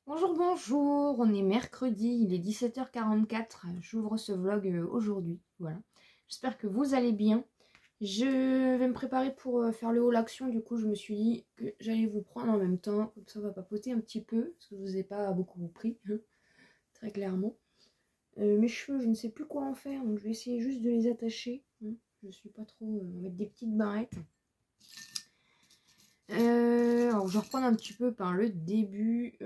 Bonjour, bonjour, on est mercredi, il est 17h44, j'ouvre ce vlog aujourd'hui, voilà. J'espère que vous allez bien. Je vais me préparer pour faire le haul action, du coup je me suis dit que j'allais vous prendre en même temps, comme ça on va papoter un petit peu, parce que je vous ai pas beaucoup pris, hein, très clairement. Mes cheveux, je ne sais plus quoi en faire, donc je vais essayer juste de les attacher, hein. Je suis pas trop, on va mettre des petites barrettes. Alors je vais reprendre un petit peu par le début.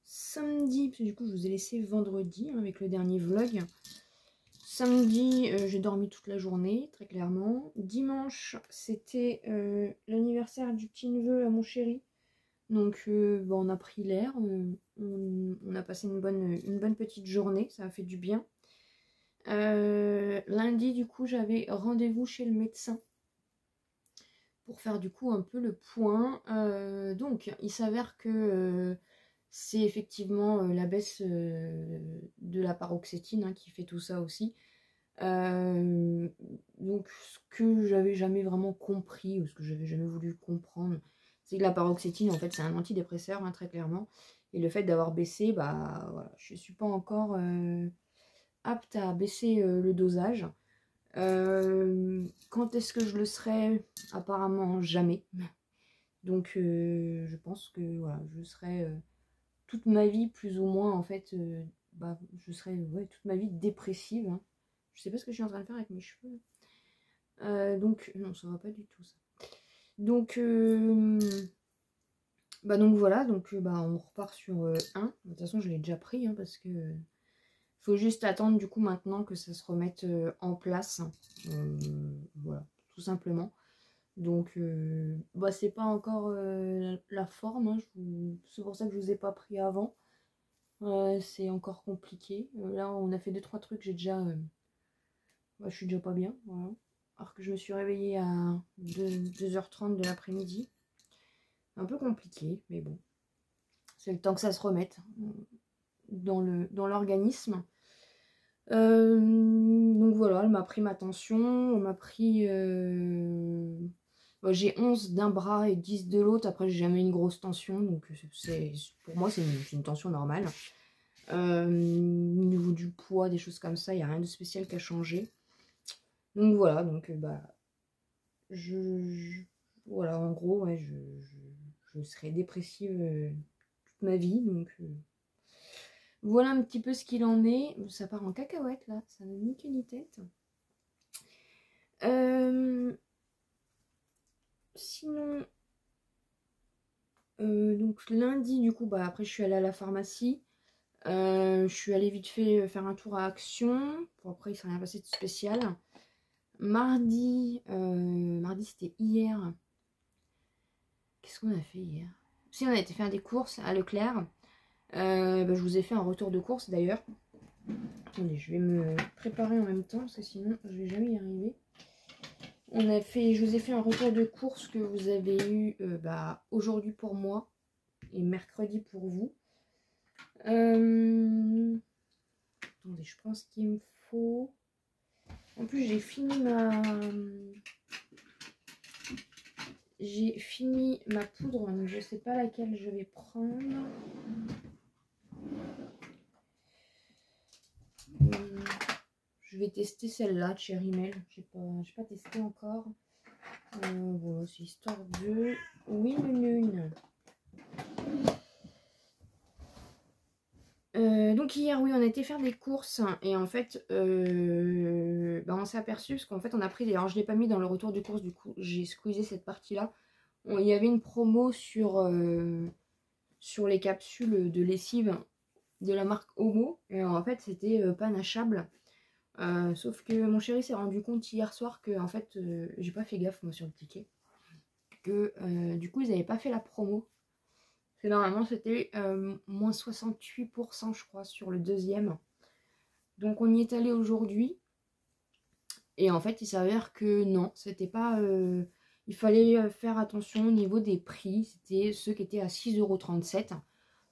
Samedi, parce que du coup je vous ai laissé vendredi hein, avec le dernier vlog. Samedi, j'ai dormi toute la journée, très clairement. Dimanche, c'était l'anniversaire du petit neveu à mon chéri. Donc on a pris l'air, on a passé une bonne petite journée, ça a fait du bien. Lundi, du coup, j'avais rendez-vous chez le médecin pour faire du coup un peu le point. Donc, il s'avère que c'est effectivement la baisse de la paroxétine hein, qui fait tout ça aussi. Donc, ce que j'avais jamais vraiment compris, ou ce que j'avais jamais voulu comprendre, c'est que la paroxétine, en fait, c'est un antidépresseur, hein, très clairement. Et le fait d'avoir baissé, bah voilà, je suis pas encore apte à baisser le dosage. Quand est-ce que je le serai? Apparemment jamais. Donc je pense que voilà, je serai toute ma vie plus ou moins en fait, je serai ouais, toute ma vie dépressive. Hein. Je sais pas ce que je suis en train de faire avec mes cheveux. Donc non, ça va pas du tout ça. Donc donc voilà, donc on repart sur 1. De toute façon je l'ai déjà pris hein, parce que faut juste attendre du coup maintenant que ça se remette en place. Voilà, tout simplement. Donc c'est pas encore la forme, hein, c'est pour ça que je vous ai pas pris avant. C'est encore compliqué. Là on a fait 2-3 trucs, j'ai déjà. Je suis déjà pas bien. Voilà. Alors que je me suis réveillée à 2h30 de l'après-midi. Un peu compliqué, mais bon. C'est le temps que ça se remette dans l'organisme. Donc voilà, elle m'a pris ma tension, on m'a pris... j'ai 11 d'un bras et 10 de l'autre, après j'ai jamais une grosse tension, donc pour moi c'est une tension normale. Au niveau du poids, des choses comme ça, il n'y a rien de spécial qui a changé. Donc voilà, donc voilà, en gros, ouais, je serai dépressive toute ma vie, donc... Voilà un petit peu ce qu'il en est. Ça part en cacahuète là, ça n'a ni queue ni tête. Sinon, donc lundi du coup, après je suis allée à la pharmacie. Je suis allée vite fait faire un tour à Action. Bon, après il s'est rien passé de spécial. Mardi c'était hier. Qu'est-ce qu'on a fait hier? Si on a été faire des courses à Leclerc. Je vous ai fait un retour de course d'ailleurs. Attendez, je vais me préparer en même temps parce que sinon je vais jamais y arriver. Je vous ai fait un retour de course que vous avez eu aujourd'hui pour moi et mercredi pour vous. Attendez, je pense qu'il me faut... En plus, j'ai fini ma poudre, donc je sais pas laquelle je vais prendre. Je vais tester celle-là, Cherry Mel. J'ai pas testé encore. Voilà, c'est histoire de Winune. Donc hier, oui, on a été faire des courses et en fait, on s'est aperçu parce qu'en fait, on a pris alors je l'ai pas mis dans le retour de course, du coup, j'ai squeezé cette partie-là. Il y avait une promo sur les capsules de lessive de la marque Omo et en fait, c'était panachable. Sauf que mon chéri s'est rendu compte hier soir que en fait, j'ai pas fait gaffe moi sur le ticket, que du coup, ils n'avaient pas fait la promo. Parce que normalement, c'était moins 68% je crois sur le deuxième. Donc on y est allé aujourd'hui. Et en fait, il s'avère que non, c'était pas... il fallait faire attention au niveau des prix. C'était ceux qui étaient à 6,37 €.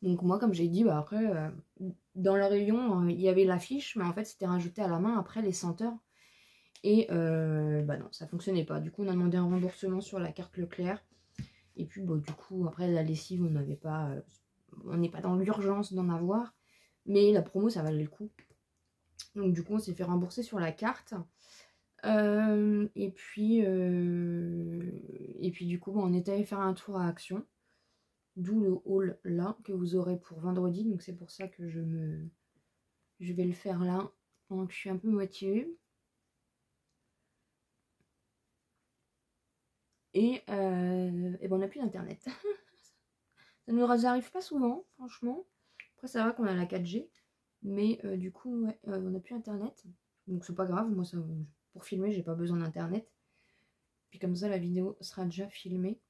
Donc moi, comme j'ai dit, après, dans le rayon, il y avait l'affiche. Mais en fait, c'était rajouté à la main après les senteurs. Et non, ça fonctionnait pas. Du coup, on a demandé un remboursement sur la carte Leclerc. Et puis bon, du coup, après la lessive, on n'avait pas, on n'est pas dans l'urgence d'en avoir. Mais la promo, ça valait le coup. Donc du coup, on s'est fait rembourser sur la carte. Et puis du coup, bon, on est allé faire un tour à Action. D'où le haul là que vous aurez pour vendredi. Donc c'est pour ça que je vais le faire là. Donc je suis un peu motivée. Et ben on n'a plus d'internet. Ça ne nous arrive pas souvent, franchement. Après ça va qu'on a la 4G. Mais du coup, ouais, on n'a plus internet. Donc c'est pas grave, moi ça, pour filmer, j'ai pas besoin d'internet. Puis comme ça, la vidéo sera déjà filmée.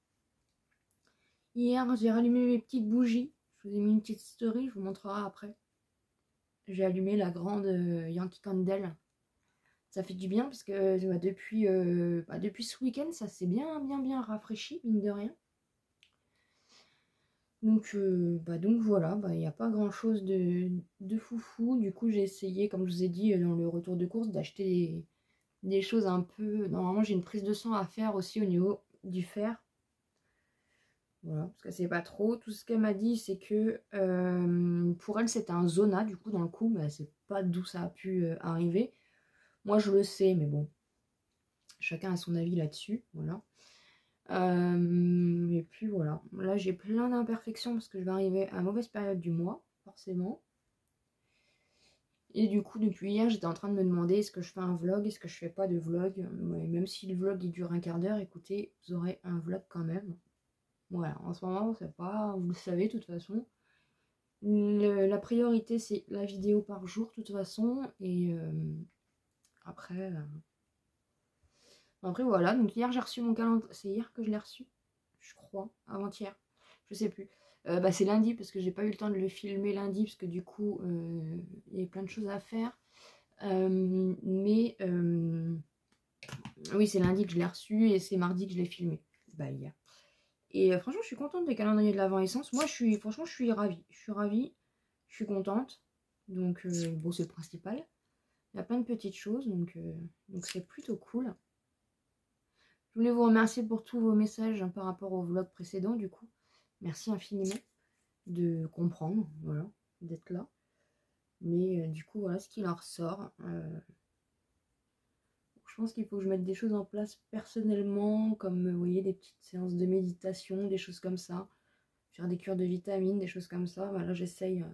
Hier, j'ai rallumé mes petites bougies. Je vous ai mis une petite story, je vous montrerai après. J'ai allumé la grande Yankee Candle. Ça fait du bien parce que depuis ce week-end, ça s'est bien rafraîchi, mine de rien. Donc voilà, il n'y a pas grand chose de foufou. Du coup, j'ai essayé, comme je vous ai dit dans le retour de course, d'acheter des choses un peu. Normalement, j'ai une prise de sang à faire aussi au niveau du fer. Voilà, parce que c'est pas trop. Tout ce qu'elle m'a dit, c'est que pour elle, c'était un zona. Du coup, dans le coup, c'est pas d'où ça a pu arriver. Moi, je le sais, mais bon, chacun a son avis là-dessus. Voilà. Et puis voilà. Là, j'ai plein d'imperfections parce que je vais arriver à mauvaise période du mois, forcément. Et du coup, depuis hier, j'étais en train de me demander est-ce que je fais un vlog, est-ce que je fais pas de vlog. Ouais, même si le vlog il dure un quart d'heure, écoutez, vous aurez un vlog quand même. Voilà, en ce moment, c'est pas, vous le savez de toute façon. La priorité, c'est la vidéo par jour, de toute façon. Et après, voilà. Donc hier, j'ai reçu mon calendrier. C'est hier que je l'ai reçu, je crois, avant-hier. Je sais plus. C'est lundi parce que j'ai pas eu le temps de le filmer lundi parce que du coup, il y avait plein de choses à faire. Oui, c'est lundi que je l'ai reçu et c'est mardi que je l'ai filmé. Hier. Et franchement, je suis contente des calendriers de l'Avent Essence. Moi, franchement, je suis ravie. Je suis ravie. Je suis contente. Donc, bon, c'est le principal. Il y a plein de petites choses. Donc c'est plutôt cool. Je voulais vous remercier pour tous vos messages par rapport au vlog précédent, du coup. Merci infiniment de comprendre, voilà, d'être là. Mais du coup, voilà ce qu'il en ressort. Je pense qu'il faut que je mette des choses en place personnellement, comme vous voyez, des petites séances de méditation, des choses comme ça. Faire des cures de vitamines, des choses comme ça. Voilà, j'essaye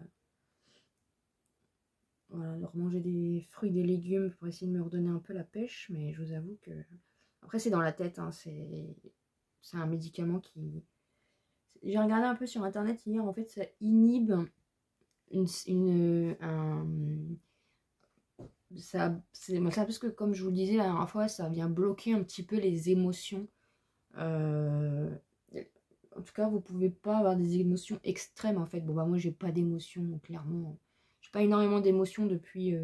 de remanger des fruits, des légumes pour essayer de me redonner un peu la pêche. Mais je vous avoue que... Après, c'est dans la tête, hein, c'est un médicament qui... J'ai regardé un peu sur internet hier, en fait, ça inhibe c'est parce que, comme je vous le disais la dernière fois, ça vient bloquer un petit peu les émotions. En tout cas, vous pouvez pas avoir des émotions extrêmes, en fait. Bon, moi, j'ai pas d'émotions, clairement. J'ai pas énormément d'émotions depuis...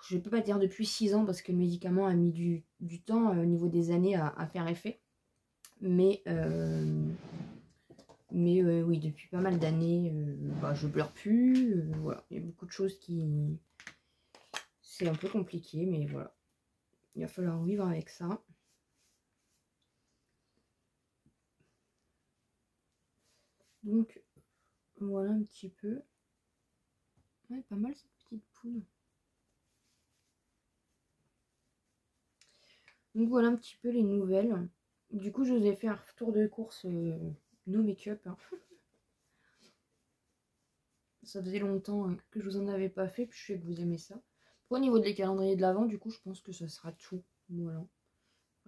Je peux pas dire depuis 6 ans, parce que le médicament a mis du temps au niveau des années à faire effet. Mais oui, depuis pas mal d'années, je pleure plus. Voilà, il y a beaucoup de choses qui... C'est un peu compliqué, mais voilà. Il va falloir vivre avec ça. Donc, voilà un petit peu. Ouais, pas mal cette petite poule. Donc, voilà un petit peu les nouvelles. Du coup, je vous ai fait un tour de course no make-up. Hein. Ça faisait longtemps que je vous en avais pas fait, puis je sais que vous aimez ça. Au niveau des calendriers de l'Avent, du coup, je pense que ça sera tout. Voilà.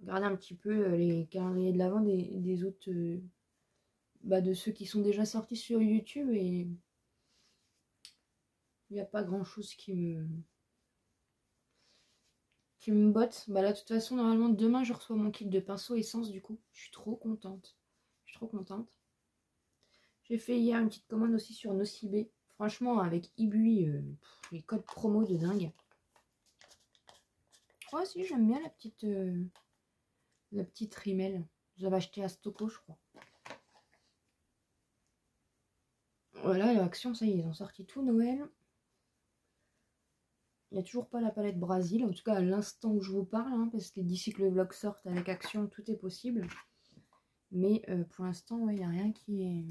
Regardez un petit peu les calendriers de l'Avent des autres... de ceux qui sont déjà sortis sur YouTube, et il n'y a pas grand chose qui me botte. Là, de toute façon, normalement, demain, je reçois mon kit de pinceau essence, du coup. Je suis trop contente. Je suis trop contente. J'ai fait hier une petite commande aussi sur Nocibé. Franchement, avec Ibui, les codes promo de dingue. Oh, si, j'aime bien la petite rimel. J'avais acheté à Stocco, je crois. Voilà, l'action, ça y est, ils ont sorti tout Noël. Il n'y a toujours pas la palette Brésil, en tout cas à l'instant où je vous parle, hein, parce que d'ici que le vlog sorte avec Action, tout est possible. Mais pour l'instant, il n'y a rien qui est...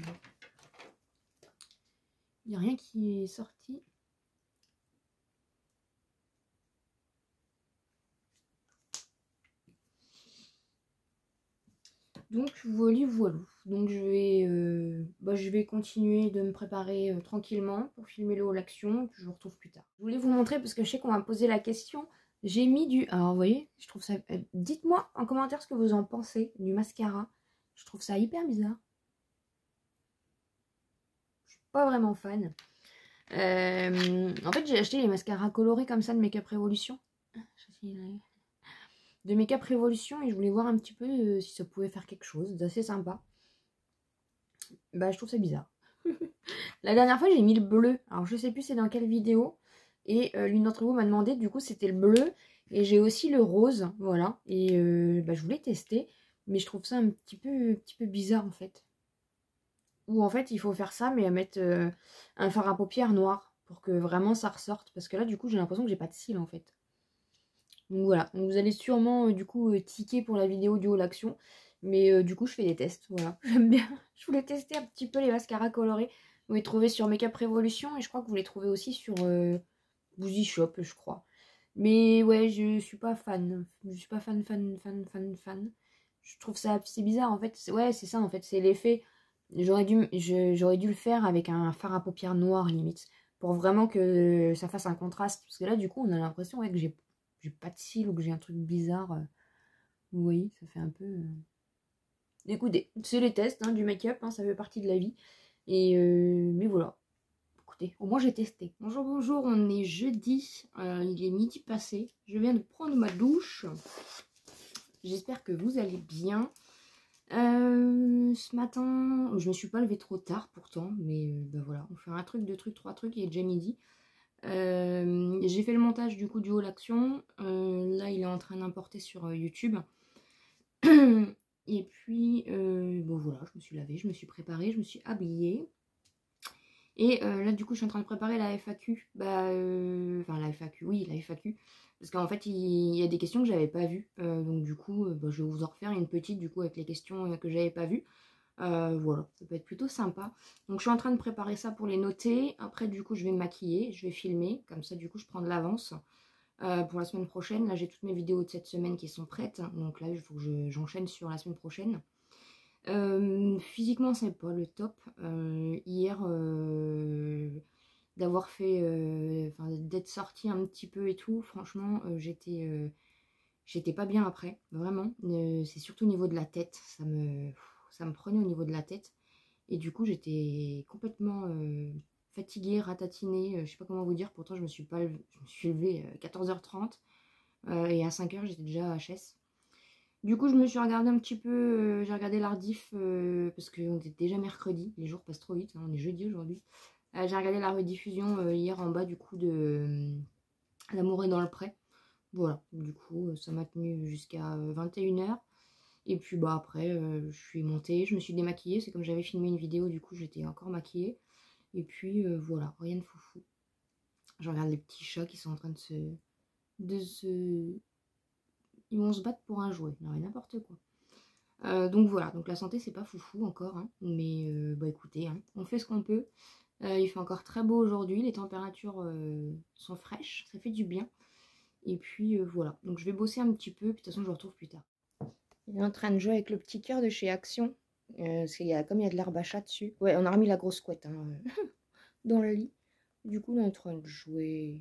Il n'y a rien qui est sorti. Donc voilà, voilà. Donc je vais continuer de me préparer tranquillement pour filmer le haul action, puis je vous retrouve plus tard. Je voulais vous montrer parce que je sais qu'on m'a posé la question. J'ai mis du... Alors vous voyez, je trouve ça... dites-moi en commentaire ce que vous en pensez du mascara. Je trouve ça hyper bizarre. Je suis pas vraiment fan. En fait, j'ai acheté les mascaras colorés comme ça de Make Up Revolution. De Make Up Revolution et je voulais voir un petit peu si ça pouvait faire quelque chose d'assez sympa. Bah, je trouve ça bizarre. La dernière fois, j'ai mis le bleu. Alors, je sais plus c'est dans quelle vidéo. Et l'une d'entre vous m'a demandé, du coup, c'était le bleu. Et j'ai aussi le rose, voilà. Et bah, je voulais tester. Mais je trouve ça un petit peu bizarre, en fait. Ou en fait, il faut faire ça, mais à mettre un fard à paupières noir. Pour que vraiment ça ressorte. Parce que là, du coup, j'ai l'impression que j'ai pas de cils, en fait. Donc voilà. Donc, vous allez sûrement, du coup, ticker pour la vidéo du haul action. Mais du coup, je fais des tests, voilà. J'aime bien. Je voulais tester un petit peu les mascaras colorés. Vous les trouvez sur Make Up Revolution et je crois que vous les trouvez aussi sur Boozy Shop, je crois. Mais ouais, je suis pas fan. Je suis pas fan. Je trouve ça c'est bizarre en fait. Ouais, c'est ça en fait, c'est l'effet. J'aurais dû le faire avec un fard à paupières noir limite. Pour vraiment que ça fasse un contraste. Parce que là, du coup, on a l'impression ouais, que j'ai pas de cils ou que j'ai un truc bizarre. Vous voyez, ça fait un peu... Écoutez, c'est les tests hein, du make-up, hein, ça fait partie de la vie. Et mais voilà. Écoutez, au moins j'ai testé. Bonjour, bonjour, on est jeudi. Il est midi passé. Je viens de prendre ma douche. J'espère que vous allez bien. Ce matin, je me suis pas levée trop tard pourtant. Mais bah voilà, on fait un truc, deux trucs, trois trucs. Il est déjà midi. J'ai fait le montage du coup du haul action. Là, il est en train d'importer sur YouTube. Et puis, bon voilà, je me suis lavée, je me suis préparée, je me suis habillée. Et là, du coup, je suis en train de préparer la FAQ. Enfin, la FAQ, oui, la FAQ. Parce qu'en fait, il y a des questions que j'avais pas vues. Donc, du coup, bah, je vais vous en refaire une petite, du coup, avec les questions que j'avais pas vues. Voilà, ça peut être plutôt sympa. Donc, je suis en train de préparer ça pour les noter. Après, du coup, je vais me maquiller, je vais filmer. Comme ça, du coup, je prends de l'avance. Pour la semaine prochaine, là, j'ai toutes mes vidéos de cette semaine qui sont prêtes. Donc là, il faut que j'enchaîne sur la semaine prochaine. Physiquement, c'est pas le top. Hier, d'avoir fait, d'être sortie un petit peu et tout, franchement, j'étais pas bien après, vraiment. C'est surtout au niveau de la tête, ça me prenait au niveau de la tête. Et du coup, j'étais complètement fatiguée, ratatinée, je sais pas comment vous dire. Pourtant, je me suis levée à 14h30 et à 5h, j'étais déjà à HS. Du coup, je me suis regardé un petit peu, j'ai regardé la rediff parce qu'on était déjà mercredi, les jours passent trop vite, hein, on est jeudi aujourd'hui. J'ai regardé la rediffusion hier en bas du coup de L'amour est dans le pré. Voilà, du coup, ça m'a tenu jusqu'à 21h. Et puis bah après, je suis montée, je me suis démaquillée, c'est comme j'avais filmé une vidéo, du coup j'étais encore maquillée. Et puis voilà, rien de foufou. Je regarde les petits chats qui sont en train de se... Ils vont se battre pour un jouet, non mais n'importe quoi. Donc voilà, donc la santé c'est pas foufou encore, hein, mais bah écoutez, hein, on fait ce qu'on peut. Il fait encore très beau aujourd'hui, les températures sont fraîches, ça fait du bien. Et puis voilà, donc je vais bosser un petit peu, puis de toute façon je vous retrouve plus tard. Il est en train de jouer avec le petit cœur de chez Action, parce qu'il y a, comme il y a de l'herbe à chat dessus. Ouais, on a remis la grosse couette hein, dans le lit. Du coup, il est en train de jouer.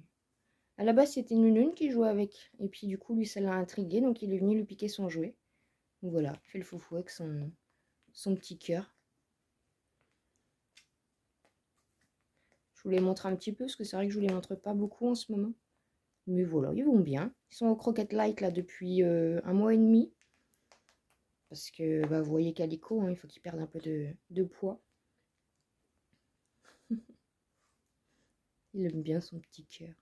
À la base, c'était Nunun qui jouait avec. Et puis du coup, lui, ça l'a intrigué, donc il est venu lui piquer son jouet. Donc voilà, il fait le foufou avec son petit cœur. Je vous les montre un petit peu, parce que c'est vrai que je vous les montre pas beaucoup en ce moment. Mais voilà, ils vont bien. Ils sont au Croquette Light là depuis 1 mois et demi. Parce que bah, vous voyez Calico, hein, il faut qu'il perde un peu de poids. Il aime bien son petit cœur.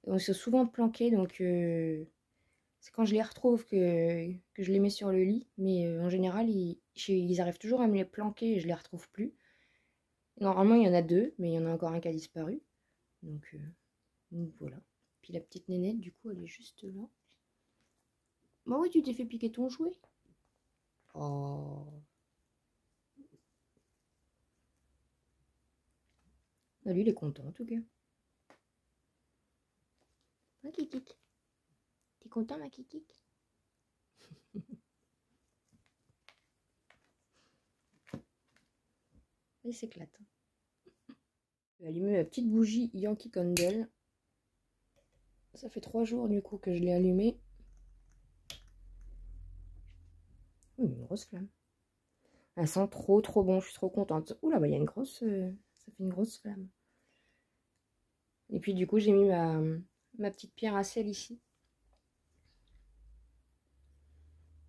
On s'est souvent planqués, donc c'est quand je les retrouve que je les mets sur le lit. Mais en général, ils arrivent toujours à me les planquer et je les retrouve plus. Normalement, il y en a 2, mais il y en a encore un qui a disparu. Donc Donc voilà. Puis la petite nénette, du coup, elle est juste là. Bah oui, tu t'es fait piquer ton jouet. Oh. Bah lui, il est content en tout cas. Ma kikik. T'es content, ma kikik? Il s'éclate. Je vais allumer ma petite bougie Yankee Candle. Ça fait 3 jours du coup que je l'ai allumée. Une grosse flamme. Elle sent trop bon, je suis trop contente. Oula, bah il y a une grosse... ça fait une grosse flamme. Et puis du coup, j'ai mis ma petite pierre à sel ici.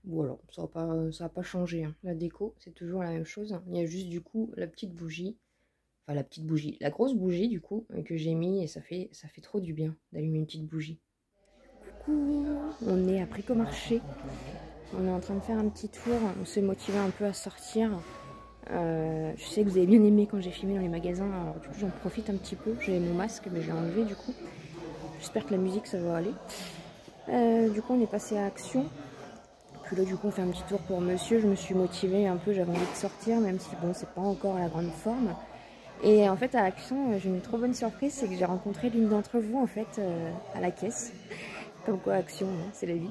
Voilà, ça va pas changer. Hein. La déco, c'est toujours la même chose. Il y a juste du coup la petite bougie. Enfin, la petite bougie. La grosse bougie du coup, que j'ai mis. Et ça fait trop du bien d'allumer une petite bougie. Coucou, on est à Bricomarché. On est en train de faire un petit tour. On s'est motivé un peu à sortir. Je sais que vous avez bien aimé quand j'ai filmé dans les magasins. Alors du coup, j'en profite un petit peu. J'avais mon masque, mais je l'ai enlevé du coup. J'espère que la musique, ça va aller. Du coup, on est passé à Action. Puis là, du coup, on fait un petit tour pour monsieur. Je me suis motivée un peu, j'avais envie de sortir, même si bon, c'est pas encore à la grande forme. Et en fait, à Action, j'ai une trop bonne surprise, c'est que j'ai rencontré l'une d'entre vous, en fait, à la caisse. Comme quoi, Action, hein, c'est la vie.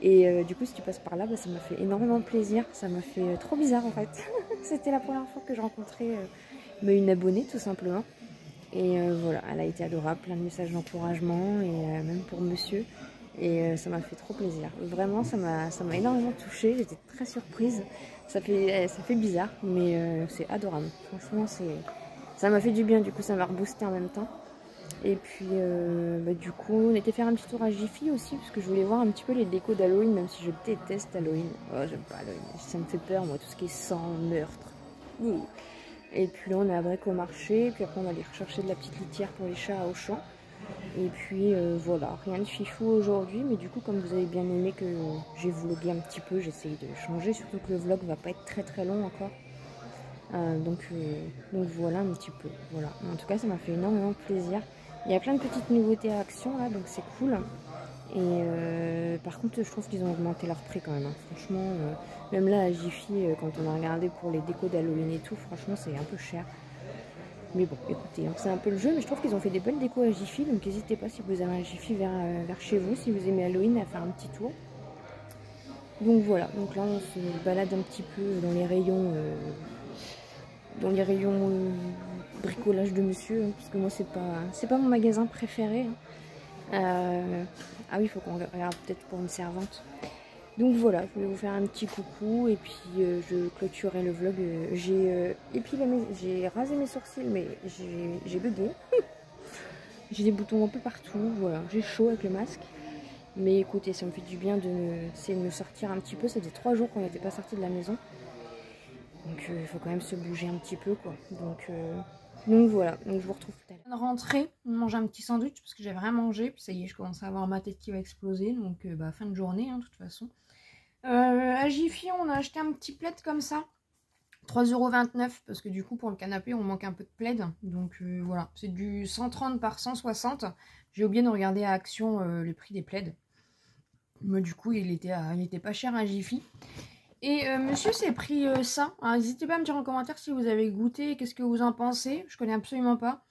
Et du coup, si tu passes par là, bah, ça m'a fait énormément plaisir. Ça m'a fait trop bizarre, en fait. C'était la première fois que je rencontrais une abonnée, tout simplement. Et voilà, elle a été adorable, plein de messages d'encouragement, et même pour monsieur. Et ça m'a fait trop plaisir. Vraiment, ça m'a énormément touchée. J'étais très surprise. Ça fait bizarre, mais c'est adorable. Franchement, ça m'a fait du bien. Du coup, ça m'a reboosté en même temps. Et puis, du coup, on était faire un petit tour à Jiffy aussi, parce que je voulais voir un petit peu les décos d'Halloween, même si je déteste Halloween. Oh, j'aime pas Halloween. Ça me fait peur, moi, tout ce qui est sang, meurtre. Ouh. Et puis là, on est à Bricomarché. Puis après, on va aller rechercher de la petite litière pour les chats à Auchan. Et puis voilà, rien de fifou aujourd'hui, mais du coup comme vous avez bien aimé que j'ai vlogué un petit peu, j'essaye de changer, surtout que le vlog va pas être très long encore. Donc voilà un petit peu, voilà. En tout cas ça m'a fait énormément plaisir. Il y a plein de petites nouveautés à Action là, donc c'est cool. Et par contre je trouve qu'ils ont augmenté leur prix quand même. Hein. Franchement, même là à Jiffy, quand on a regardé pour les décos d'Halloween et tout, franchement c'est un peu cher. Mais bon, écoutez, hein, c'est un peu le jeu, mais je trouve qu'ils ont fait des belles décos à Jiffy, donc n'hésitez pas si vous avez un Jiffy vers chez vous, si vous aimez Halloween, à faire un petit tour. Donc voilà, donc là on se balade un petit peu dans les rayons bricolage de monsieur, hein, parce que moi c'est pas mon magasin préféré. Hein. Ah oui, il faut qu'on regarde peut-être pour une servante. Donc voilà, je voulais vous faire un petit coucou et puis je clôturerai le vlog. J'ai rasé mes sourcils, mais j'ai bugué. J'ai des boutons un peu partout, voilà, j'ai chaud avec le masque. Mais écoutez, ça me fait du bien d'essayer de me sortir un petit peu. Ça faisait 3 jours qu'on n'était pas sorti de la maison. Donc il faut quand même se bouger un petit peu, quoi. Donc voilà, donc je vous retrouve tout à l'heure. Rentrée, on mange un petit sandwich parce que j'avais rien mangé. Puis ça y est, je commence à avoir ma tête qui va exploser. Donc fin de journée, hein, de toute façon. À Jiffy, on a acheté un petit plaid comme ça. 3,29 € parce que du coup pour le canapé on manque un peu de plaid. Donc voilà, c'est du 130 par 160. J'ai oublié de regarder à Action le prix des plaids. Mais du coup il était pas cher à Jiffy. Et monsieur s'est pris ça. N'hésitez pas à me dire en commentaire si vous avez goûté, qu'est-ce que vous en pensez. Je connais absolument pas.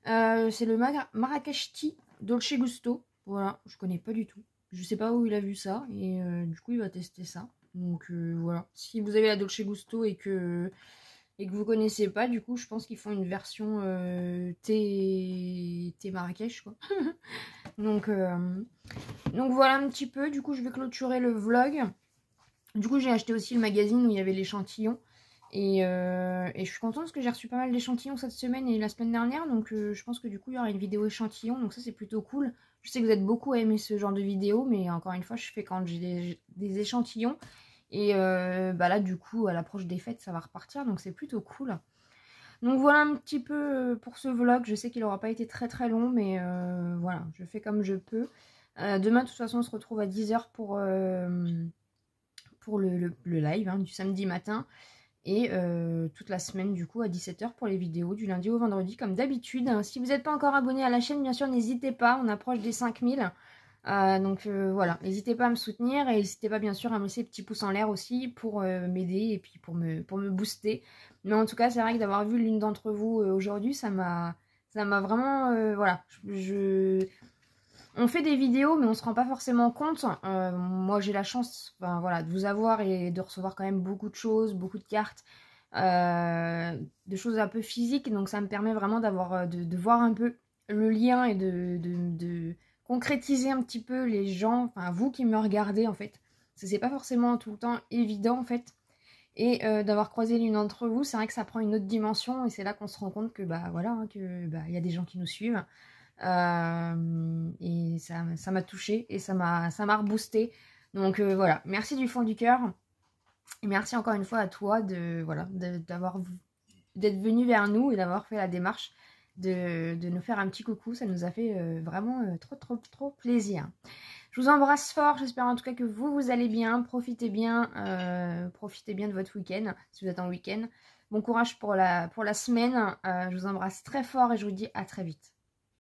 C'est le Marrakech Tea Dolce Gusto. Voilà, je connais pas du tout. Je sais pas où il a vu ça. Et du coup il va tester ça. Donc voilà, si vous avez la Dolce Gusto et que vous connaissez pas, du coup je pense qu'ils font une version thé Marrakech quoi. donc voilà un petit peu, du coup je vais clôturer le vlog. Du coup j'ai acheté aussi le magazine où il y avait l'échantillon. Et je suis contente parce que j'ai reçu pas mal d'échantillons cette semaine et la semaine dernière. Donc je pense que du coup il y aura une vidéo échantillon. Donc ça c'est plutôt cool. Je sais que vous êtes beaucoup à aimer ce genre de vidéo. Mais encore une fois je fais quand j'ai des échantillons. Et là du coup à l'approche des fêtes ça va repartir. Donc c'est plutôt cool. Donc voilà un petit peu pour ce vlog. Je sais qu'il n'aura pas été très long. Mais voilà, je fais comme je peux. Demain de toute façon on se retrouve à 10 h pour le live du samedi matin. Et toute la semaine du coup à 17 h pour les vidéos du lundi au vendredi comme d'habitude. Si vous n'êtes pas encore abonné à la chaîne, bien sûr n'hésitez pas, on approche des 5000. Donc voilà, n'hésitez pas à me soutenir et n'hésitez pas bien sûr à me laisser petits pouces en l'air aussi pour m'aider et puis pour me booster. Mais en tout cas, c'est vrai que d'avoir vu l'une d'entre vous aujourd'hui, ça m'a vraiment... voilà, on fait des vidéos, mais on se rend pas forcément compte. Moi, j'ai la chance voilà, de vous avoir et de recevoir quand même beaucoup de choses, beaucoup de cartes, de choses un peu physiques. Donc ça me permet vraiment d'avoir de voir un peu le lien et de concrétiser un petit peu les gens, enfin vous qui me regardez en fait. C'est pas forcément tout le temps évident en fait. Et d'avoir croisé l'une d'entre vous, c'est vrai que ça prend une autre dimension et c'est là qu'on se rend compte que bah voilà, hein, que bah, y a des gens qui nous suivent. Et ça m'a touchée et ça m'a reboosté. Donc voilà, merci du fond du cœur. Et merci encore une fois à toi d'être venu vers nous et d'avoir fait la démarche de nous faire un petit coucou. Ça nous a fait vraiment trop plaisir. Je vous embrasse fort, j'espère en tout cas que vous allez bien, profitez bien de votre week-end, si vous êtes en week-end. Bon courage pour la semaine, je vous embrasse très fort et je vous dis à très vite.